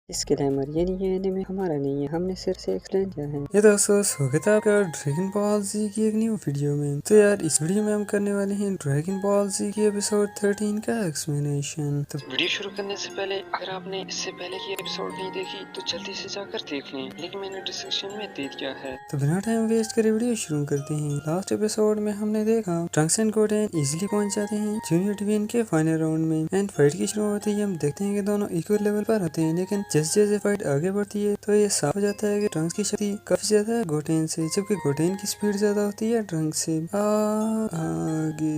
Disclaimer, ये नहीं है एनिमे हमारा नहीं है, हमने सिर्फ से एक्सप्लेन किया है। ये दोस्तों स्वागत है आपका ड्रैगन बॉल जी की एक न्यू वीडियो में। तो यार इस वीडियो में हम करने वाले हैं ड्रैगन बॉल जी की एपिसोड 13 का एक्सप्लेनेशन। तो वीडियो शुरू करने से पहले अगर आपने इससे पहले की एपिसोड नहीं देखी तो जल्दी से जाकर देख लें, लिंक मैंने डिस्क्रिप्शन में दे दिया है। तो बिना टाइम वेस्ट करे वीडियो शुरू करते हैं। लास्ट एपिसोड में हमने देखा ट्रंक्स एंड गोटेन इजीली पहुंच जाते हैं जूनियर डिवीजन के फाइनल राउंड में एंड फाइट की शुरू होती है। हम देखते हैं कि दोनों इक्वल लेवल पर होते हैं, लेकिन जैसे जैसे फाइट आगे बढ़ती है तो ये साफ हो जाता है कि ट्रंक्स की शक्ति काफी ज्यादा है गोटेन से, जबकि गोटेन की स्पीड ज्यादा होती है ट्रंक्स से। आगे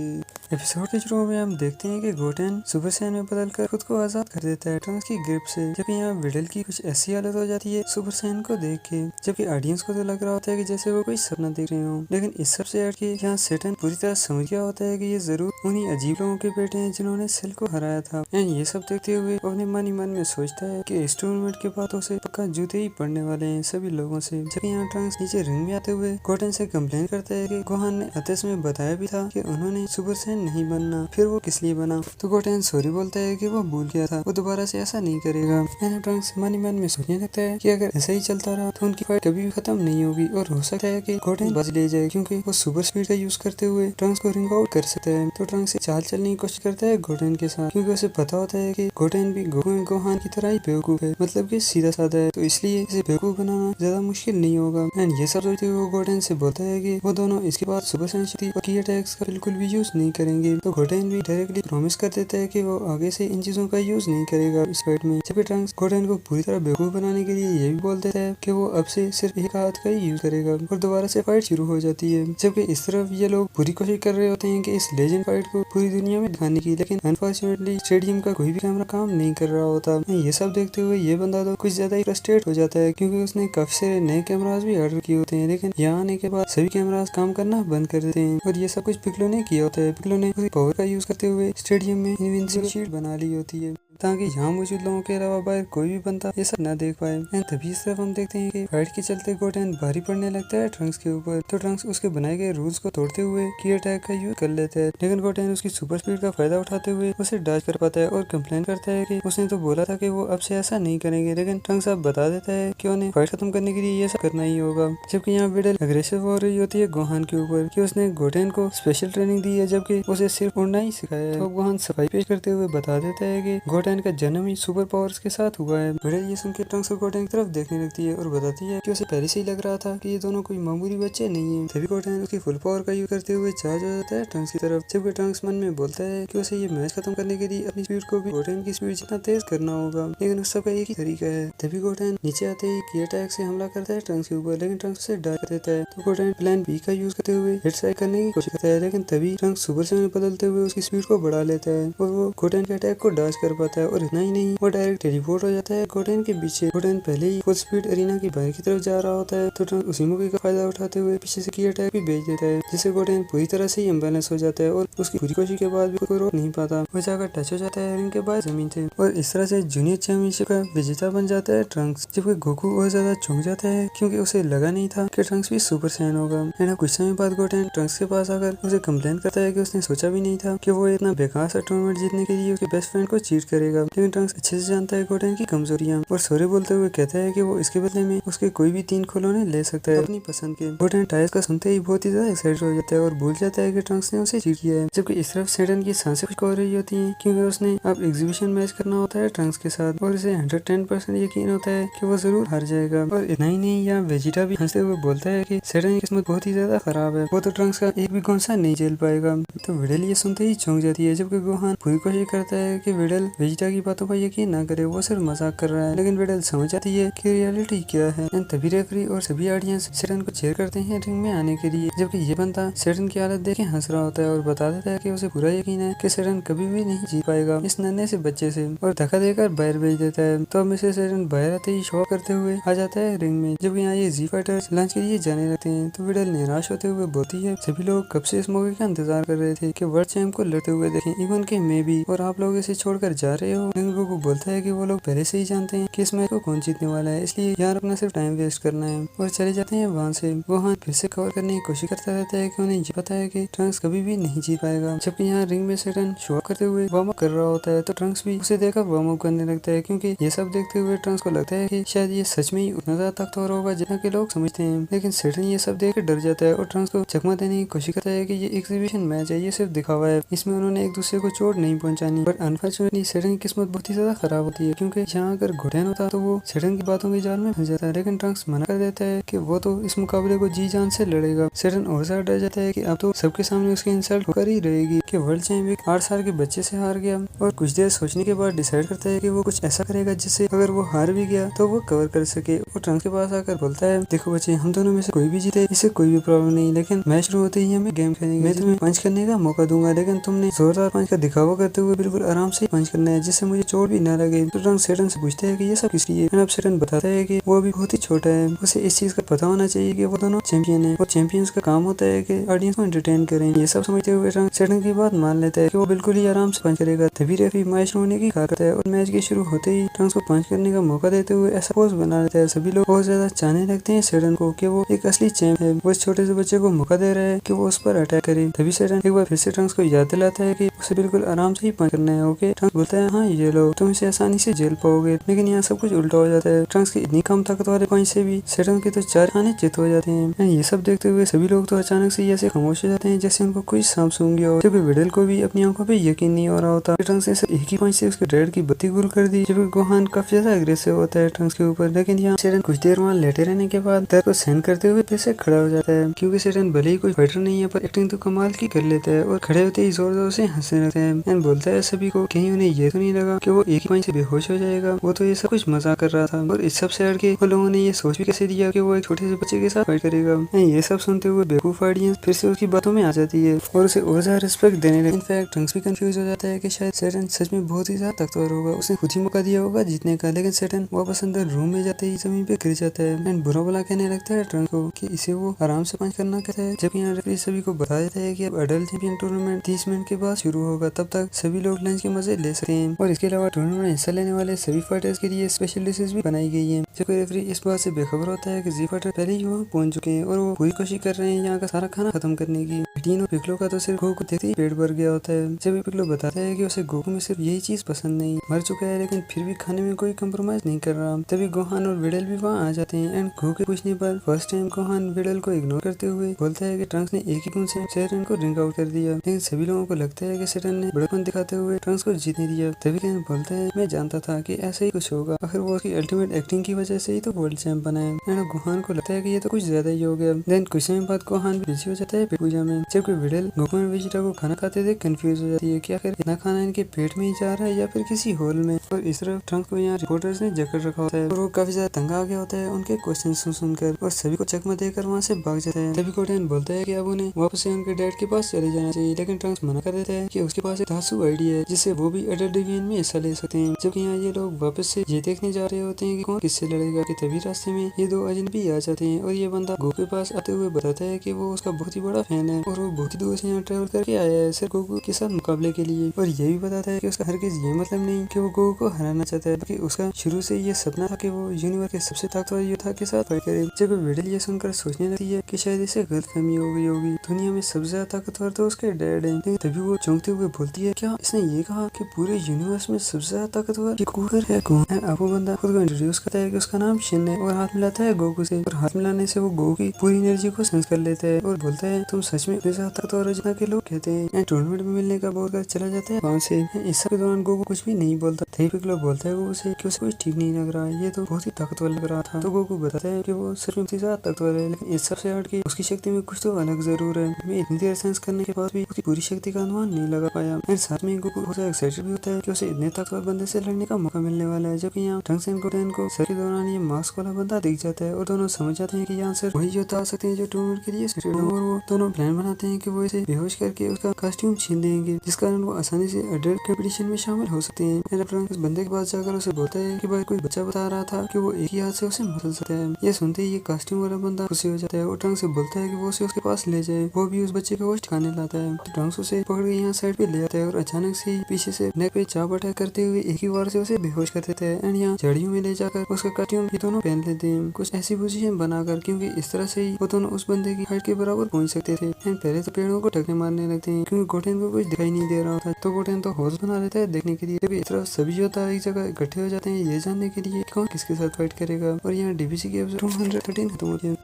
एपिसोड के शुरू में हम देखते हैं कि गोटेन सुपर सैन में बदलकर खुद को आजाद कर देता है ट्रंक्स की ग्रिप से, जबकि यहाँ विडल की कुछ ऐसी हालत हो जाती है सुपर सैन को देख के, जबकि ऑडियंस को तो लग रहा होता है कि जैसे वो कोई सपना देख रहे हो। लेकिन इस सब से हट के यहाँ सेटन पूरी तरह समझ गया होता है कि ये जरूर उन्हीं अजीब लोगों के बेटे हैं जिन्होंने सेल को हराया था। एंड ये सब देखते हुए अपने मन ही मन में सोचता है कि इस टूर्नामेंट के बाद उसे पक्का जूते ही पड़ने वाले हैं सभी लोगों से। जबकि यहाँ ट्रंक्स नीचे रिंग में आते हुए गोटेन से कंप्लेन करता है कि गोहान ने आदेश में बताया भी था कि उन्होंने सुपर सैन नहीं बनना, फिर वो किस लिए बना। तो गोटेन सॉरी बोलता है कि वो भूल गया था, वो दोबारा से ऐसा नहीं करेगा। एंड ट्रंक्स मन ही मन में सोचने लगता है कि अगर ऐसा ही चलता रहा तो उनकी फाइट कभी भी खत्म नहीं होगी और हो सकता है कि गोटेन बच ले जाए, क्योंकि वो सुपर स्पीड का यूज करते हुए ट्रंक्स को रिंग आउट कर सकता है। तो ट्रंक्स से चाल चलने की कोशिश करता है गोटेन के साथ, क्योंकि उसे पता होता है कि गोटेन भी गोहान की तरह ही बेवकूफ है, मतलब कि सीधा साधा है, तो इसलिए इसे बेवकूफ बनाना ज्यादा मुश्किल नहीं होगा। एंड ये सब सोचते हुए वो गोटेन से बोलता है कि वो दोनों इसके बाद सुपर सैन शक्ति और की अटैक्स का बिल्कुल भी यूज नहीं करेंगे। तो गोटेन भी डायरेक्टली प्रॉमिस कर देता है कि वो आगे से इन चीजों का यूज नहीं करेगा इस फाइट में। जबकि ट्रंक्स गोटेन को पूरी तरह बेवकूफ बनाने के लिए ये भी बोल देता है कि वो अब से सिर्फ एक हाथ का ही यूज करेगा और दोबारा से फाइट शुरू हो जाती है। जबकि इस तरफ ये लोग पूरी कोशिश कर रहे होते हैं कि इस लेजेंड फाइट को पूरी दुनिया में दिखाने की, लेकिन अनफॉर्चुनेटली स्टेडियम का कोई भी कैमरा काम नहीं कर रहा होता। ये सब देखते हुए ये बंदा तो कुछ ज्यादा ही फ्रस्ट्रेट हो जाता है, क्योंकि उसने काफी सारे नए कैमरास भी ऑर्डर किए होते हैं, लेकिन यहाँ आने के बाद सभी कैमरास काम करना बंद कर देते हैं। और ये सब कुछ पिक्लो ने किया होता है। पिक्लो ने पावर का यूज करते हुए स्टेडियम में इनविंसिबल शीट बना ली होती है ताकि यहाँ मौजूद लोगों के अलावा बाहर कोई भी बंदा ये सब न देख पाए। एंड तभी इस तरफ हम देखते हैं कि फाइट के चलते गोटेन भारी पड़ने लगता है ट्रंक्स के ऊपर। तो ट्रंक्स उसके बनाए गए रूल्स को तोड़ते हुए की अटैक का यूज कर लेता है, लेकिन गोटेन उसकी सुपर स्पीड का फायदा उठाते हुए उसे डॉज कर पाता है और कंप्लेन करता है कि उसने तो बोला था कि वो अब से ऐसा नहीं करेंगे, लेकिन ट्रंक्स अब बता देता है कि उन्हें फाइट खत्म करने के लिए ये सब करना ही होगा। जबकि यहाँ विडल अग्रेसिव हो रही होती है गोहान के ऊपर कि उसने गोटेन को स्पेशल ट्रेनिंग दी है, जबकि उसे सिर्फ उड़ना ही सिखाया है। तो गोहान सफाई पेश करते हुए बता देता है कि गोटेन का जन्म ही सुपर पावर्स के साथ हुआ है। विडल ये सुन के ट्रंक्स और गोटेन की तरफ देखने लगती है और बताती है कि उसे पहले से ही लग रहा था कि ये दोनों कोई मामूली बच्चे नहीं है। तभी गोटेन उसकी फुल पावर का यूज करते हुए चार्ज हो जाता है ट्रंक्स की तरफ, जबकि ट्रंक्स मन में बोलता है कि उसे ये मैच खत्म करने के लिए अपनी स्पीड को भी गोटेन की स्पीड जितना तेज करना होगा, लेकिन उस सबका एक ही तरीका है। तभी गोटेन नीचे आते ही की अटैक से हमला करता है ट्रंक्स के ऊपर, लेकिन ट्रंक्स उसे डर देता है। तो गोटेन प्लान बी का यूज करते हुए हेड स्ट्राइक करने की कोशिश करता है, लेकिन तभी ट्रंक्स सुपर सैन में बदलते हुए उसकी स्पीड को बढ़ा लेता है और वो गोटेन के अटैक को डॉज कर पाता है। और इतना ही नहीं, वो डायरेक्ट टेलीपोर्ट हो जाता है गोटेन के पीछे। गोटेन पहले ही फुल स्पीड अरीना की बाहर की तरफ जा रहा होता है, तो ट्रंक्स उसी मौके का फायदा उठाते हुए पीछे से की अटैक भी भेज देता है, जिससे गोटेन पूरी तरह से इम्बैलेंस हो जाता है और उसकी पूरी कोशिश के बाद भी कोई रोक नहीं पाता। वो जाकर टच हो जाता है रिंग के बाद जमीन से और इस तरह से जूनियर चैंपियनशिप का विजेता बन जाता है ट्रंक्स। जबकि गोकू और ज्यादा चौंक जाता है, क्योंकि उसे लगा नहीं था कि ट्रंक्स भी सुपर सैन होगा। एंड कुछ समय बाद गोटेन ट्रंक्स के पास आकर उसे कंप्लेन करता है कि उसने सोचा भी नहीं था कि वो इतना बेकार सा टूर्नामेंट जीतने के लिए उसके बेस्ट फ्रेंड को चीट करेगा। लेकिन ट्रंक्स अच्छे से जानता है गोटेन की कमजोरियां और सॉरी बोलते हुए कहता है कि वो इसके बदले में उसके कोई भी 3 खिलौने ले सकता है अपनी पसंद के। गोटेन टायर्स का सुनते ही बहुत ही ज्यादा एक्साइटेड हो जाता है और भूल जाता है कि ट्रंक्स ने उसे चीट किया है। जबकि इस तरफ सेटन की सांसें कुछ हो रही होती है, क्योंकि उसने अब एग्जीबिशन मैच करना होता है ट्रंक्स के साथ और इसे 110% यकीन होता है कि वो जरूर हार जाएगा। और इतना ही नहीं, यहाँ वेजिटा भी हंसते हुए बोलता है कि सेटन की किस्मत बहुत ही ज्यादा खराब है, वो तो ट्रंक्स का एक भी गोंसा नहीं झेल पाएगा। तो विडल ये सुनते ही चौंक जाती है, जबकि गोहान पूरी कोशिश करता है कि विडल वेजिटा की बातों पर यकीन न करे, वो सिर्फ मजाक कर रहा है। लेकिन विडल समझ जाती है कि रियलिटी क्या है। तभी रेफरी और सभी ऑडियंस सेटन को चेयर करते हैं रिंग में आने के लिए, जबकि ये बंदा सेटन की हालत देख के हंस रहा होता है और बता देता है कि उसे पूरा यकीन है कि सेटन कभी भी नहीं जीत पाएगा इस नन्हे से बच्चे से, और धक्का देकर बाहर भेज देता है। तो अब मिस्टर सेटन बाहर आते ही शो करते हुए आ जाता है रिंग में। जब यहाँ ये जी फाइटर्स लंच के लिए जाने लगते हैं, तो विडल निराश होते हुए बोलती है सभी लोग कब से इस मौके का इंतजार कर रहे थे कि वर्ल्ड चैंप को लड़ते हुए देखें, इवन के मैं भी, और आप लोग इसे छोड़कर जा रहे हो, लेकिन गोकू बोलता है कि वो लोग पहले से ही जानते हैं कि इस मैच को कौन जीतने वाला है, इसलिए यार अपना सिर्फ टाइम वेस्ट करना है और चले जाते हैं वहाँ से। गोहान फिर से कवर करने की कोशिश करता रहता है कि उन्हें ये पता है कि ट्रंक्स कभी भी नहीं जीत पाएगा। जबकि यहाँ रिंग में सेटन शो ऑफ करते हुए वार्म अप कर रहा होता है तो ट्रंक्स भी उसे देखकर वार्म अप करने लगता है, क्योंकि ये सब देखते हुए ट्रंक्स को लगता है कि शायद ये सच में ही उतना ज्यादा ताकतवर होगा जितना के लोग समझते हैं। लेकिन सेटन ये सब देख कर डर जाता है और ट्रंक्स को चकमा देने की कोशिश करता है कि ये एग्जीबिशन मैच है, ये सिर्फ दिखावा है, इसमें उन्होंने एक दूसरे को चोट नहीं पहुंचानी। बट अनफॉर्चुनेटली सेटन की किस्मत बहुत ही ज्यादा खराब होती है, क्योंकि यहाँ अगर घोटैन होता तो वो सेटन की बातों के जाल में फंस जाता है। लेकिन ट्रंक्स मना कर देता है कि वो तो इस मुकाबले को जी जान से लड़ेगा। सेटन और ज्यादा डर जाता है कि अब तो सबके सामने उसकी इंसल्ट होकर ही रहेगी कि वर्ल्ड चैंपियन 8 साल के बच्चे से हार गया। और कुछ देर सोचने के बाद डिसाइड करता है कि वो कुछ ऐसा करेगा जिससे अगर वो हार भी गया तो वो कवर कर सके। वो ट्रंक्स के पास आकर बोलता है, देखो बच्चे, हम दोनों में से कोई भी जीते इससे कोई भी प्रॉब्लम नहीं, लेकिन मैच शुरू होते ही हमें गेम खेलेंगे। मैं तुम्हें पंच करने का मौका दूंगा, लेकिन तुमने जोरदार पंच का दिखावा करते हुए बिल्कुल आराम से पंच करना है जिससे मुझे चोट भी न लगे। तो ट्रंक्स सेटन से पूछता है कि ये सब किस लिए। अब सेटन बताता है कि वो अभी बहुत ही छोटा है, उसे इस चीज का पता होना चाहिए कि वो दोनों चैंपियन है और चैंपियंस का काम होता है कि ऑडियंस को एंटरटेन करें। ये सब समझते हुए ट्रंक्स सेटन की बात मान लेता है कि वो बिल्कुल ही आराम से पंच करेगा। तभी रेफरी मैच शुरू होने की कहा करता है और मैच के शुरू होते ही ट्रंक्स को पंच करने का मौका देते हुए ऐसा पोज बना लेता है। सभी लोग बहुत ज्यादा चाहने लगते हैं सेटन को कि वो एक असली चैंप है, वो इस छोटे से बच्चे को मौका दे रहा है कि वो उस पर अटैक करे। तभी सेटन एक बार फिर से ट्रंक्स को याद दिलाता है कि उसे बिल्कुल आराम से ही पंच करना है। ओके, ट्रंक्स बोलता है, हाँ ये लो, तुम इसे आसानी से झेल पाओगे। लेकिन यहाँ सब कुछ उल्टा हो जाता है। ट्रंक्स की इतनी कम ताकत वाले पंच से भी सेटन के तो 4 खाने चित हो जाते हैं। ये सब देखते हुए सभी लोग तो अचानक से ऐसे खामोश हो जाते हैं जैसे उनको कोई सांप सूंघ गया हो। जबकि विडल को भी अपनी आंखों पे यकीन नहीं हो रहा होता। ट्रंक्स ने सिर्फ एक ही पंच से उसके रेड की बत्ती गुल कर दी। जबकि गोहान काफी ज्यादा अग्रेसिव होता है ट्रंक्स के ऊपर। लेकिन यहाँ सेटन कुछ देर वहाँ लेटे रहने के बाद दर्द को सहन करते हुए फिर से खड़ा हो जाता है, क्योंकि सेटन भले ही कोई फाइटर नहीं है पर एक्टिंग तो कमाल की कर लेता है और खड़े होते ही जोर जोर से हंसने लगता है एंड बोलता है सभी को, कहीं उन्हें ये तो नहीं लगा कि वो एक ही पंच से बेहोश हो जाएगा, वो तो ये सब कुछ मजाक कर रहा था। और इस सब से हटके वो लोगों ने ये सोच भी कैसे दिया कि वो एक छोटे से बच्चे के साथ फाइट करेगा। ये सब सुनते हुए बेवकूफ ऑडियंस फिर से उसकी बातों में आ जाती है और उसे और ज्यादा रिस्पेक्ट देने लगे। इनफैक्ट ट्रंक्स भी कंफ्यूज हो जाता है कि शायद सेटन सच में बहुत ही ज्यादा ताकतवर होगा, उसने खुद ही मौका दिया होगा जीतने का। लेकिन सेटन वापस अंदर रूम में जाते ही जमीन पे गिर जाता है एंड बुरा भला कहने लगता है ट्रंक्स को कि इसे वो आराम से पंच करना कहता है। जब यहाँ रेफरी सभी को बता देता है कि अब अडल्ट चैंपियन टूर्नामेंट 30 मिनट के बाद शुरू होगा, तब तक सभी लोग लंच के मजे ले सकते हैं। और इसके अलावा टूर्नामेंट में हिस्सा लेने वाले सभी फाइटर्स के लिए स्पेशल डिशेज भी बनाई गई है। जबकि रेफरी इस बात से बेखबर होता है कि जी फाइटर पहले ही वहाँ पहुंच चुके हैं और वो पूरी कोशिश कर रहे हैं यहाँ का सारा खाना खत्म करने की। डीन और पिकलो का तो सिर्फ गोकू को देखते ही पेट भर गया होता है। जब पिकलो बताता है कि उसे गोकू में सिर्फ यही चीज पसंद नहीं, मर चुका है लेकिन फिर भी खाने में कोई कम्प्रोमाइज नहीं कर रहा। तभी गोहान और विडल भी वहाँ आ जाते हैं एंड गोकू के पूछने पर फर्स्ट टाइम गोहान विडल को इग्नोर करते हुए बोलता है कि ट्रंक्स ने एक ही गुण से सेटन को रिंग आउट कर दिया। लेकिन सभी लोगों को लगता है कि सेटन ने बड़प्पन दिखाते हुए ट्रंक्स को जीतने दिया। तभी कैन बोलता है, मैं जानता था कि ऐसा ही कुछ होगा, आखिर वो उसकी अल्टीमेट एक्टिंग की वजह से ही तो वर्ल्ड चैंप बना है। एंड गोहान को लगता है कि ये तो कुछ ज्यादा ही हो गया। देन कुछ समय बाद गोहान बिजी हो जाता है पेट पूजा में। जबकि विडल गोकू और वेजिटा को खाना खाते देख कंफ्यूज हो जाती है कि आखिर इतना खाना इनके पेट में ही जा रहा है या फिर किसी होल में। और इस तरफ ट्रंक्स को यहाँ रिपोर्टर्स ने जकड़ रखा होता है और वो काफी ज्यादा तंग आ गया होता है उनके क्वेश्चन सुनकर और सभी को चकमा देकर वहाँ से भाग जाता है। तभी कोटेन बोलता है कि अब उन्हें वापस से उनके डैड के पास चले जाना चाहिए, लेकिन ट्रंक्स मना कर देता है कि उसके पास एक धांसू आइडिया है जिससे वो भी एडल्ट डिवीजन में हिस्सा ले सकते हैं। जबकि यहाँ ये लोग वापस से ये देखने जा रहे होते हैं कि कौन किससे लड़ेगा कि तभी रास्ते में ये दो अजनबी आ जाते हैं और ये बंदा गोकू के पास आते हुए बताता है कि वो उसका बहुत ही बड़ा फैन है और वो बहुत ही दूर से यहाँ ट्रेवल करके आया है सिर्फ गोकू के साथ मुकाबले के लिए। और ये भी बताता है कि उसका हरगिज ये मतलब नहीं कि वो गोकू को हराना चाहता है, बल्कि उसका शुरू से ये सपना था कि वो यूनिवर्स के सबसे ताकतवर योद्धा के साथ फाइट करे। जब विडल ये सुनकर सोचने लगती है कि शायद इसे गलतफहमी हो गई होगी, दुनिया में सबसे ज्यादा ताकतवर तो उसके डैड है। लेकिन तभी वो चौंकते हुए बोलती है, क्या इसने ये कहा कि पूरे यूनिवर्स में सबसे ज्यादा ताकतवर ये कुकर है? कौन है? अब वो बंदा खुद को इंट्रोड्यूस करता है कि उसका नाम शिन है और हाथ मिलाता है गोकू से और हाथ मिलाने से वो गोकू की पूरी एनर्जी को सेंस कर लेता है और बोलता है, तुम सच में इतने ज्यादा ताकतवर हो जितना के लोग कहते हैं। टूर्नामेंट में मिलने का बोलकर चला जाता है वहाँ से। इस सब के दौरान गोकू कुछ भी नहीं बोलता। तभी पिकलो बोलता है गोकू से कि उसे कुछ ठीक नहीं लग रहा है, ये तो बहुत ही ताकतवर लग रहा था। तो गोकू बताता है कि वो सिर्फ इतनी ज्यादा ताकतवर है, लेकिन इस सबसे हट के उसकी शक्ति में कुछ तो अलग जरूर है। मैं इतनी देर सेंस करने के बाद भी उसकी पूरी शक्ति का अनुमान नहीं लगा पाया। एंड साथ में गोकू बहुत एक्साइटेड भी होता है कि उसे इतने ताकतवर बंदे से लड़ने का मौका मिलने वाला है। जबकि यहाँ ट्रंक्स एंड गोटेन को सर के दौरान ये मास्क वाला बंदा दिख जाता है और दोनों समझ जाते हैं कि यहाँ सिर्फ वही योद्धा आ सकते हैं जो टूर्नामेंट के लिए सेलेक्टेड हो। और वो दोनों प्लान बनाते कहते हैं कि वो इसे बेहोश करके उसका कॉस्ट्यूम छीन लेंगे, जिस कारण वो आसानी से अडल्ट कंपटीशन में शामिल हो सकते हैं। जब ट्रंक उस बंदे के पास जाकर उसे बोलता है कि भाई कोई बच्चा बता रहा था कि वो एक ही हाथ से उसे मसल सकता है। ये सुनते ही ये कॉस्ट्यूम वाला बंदा खुशी हो जाता है और ट्रंक से बोलता है कि वो उसे उसके पास ले जाए। वो भी उस बच्चे का होश ठिकाने लाता है। तो ट्रंक्स उसे पकड़ के यहाँ साइड पे ले आता है और अचानक से पीछे से नेक पे चाप अटैक करते हुए एक ही बार से उसे बेहोश कर देता है एंड यहाँ झाड़ियों में ले जाकर उसका कॉस्ट्यूम ये दोनों पहन लेते हैं, कुछ ऐसी पोजीशन बनाकर, क्योंकि इस तरह से ही वो दोनों उस बंदे की हाइट के बराबर पहुंच सकते थे। एंड पहले तो पेड़ों को ढके मारने लगते हैं क्योंकि गोटेन को कुछ दिखाई नहीं दे रहा था, तो गोटेन तो हौस बना लेता है देखने के लिए। जब इस तरह सभी योद्धा एक जगह इकट्ठे हो जाते हैं ये जानने के लिए कौन किसके साथ फाइट करेगा। और यहाँ डीबीसी की एपिसोड 213 खत्म हो गया।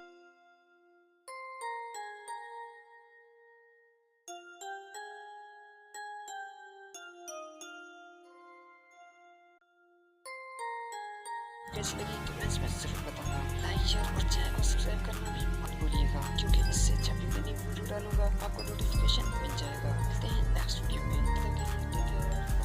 कैसी लगी कमेंट्स में जरूर बताना। लाइक शेयर और चैनल को सब्सक्राइब करना भी मत भूलिएगा, क्योंकि इससे जब भी मैं न्यू वीडियो डालूंगा आपको नोटिफिकेशन मिल जाएगा। मिलते हैं नेक्स्ट वीडियो में, तब तक के लिए टेक केयर।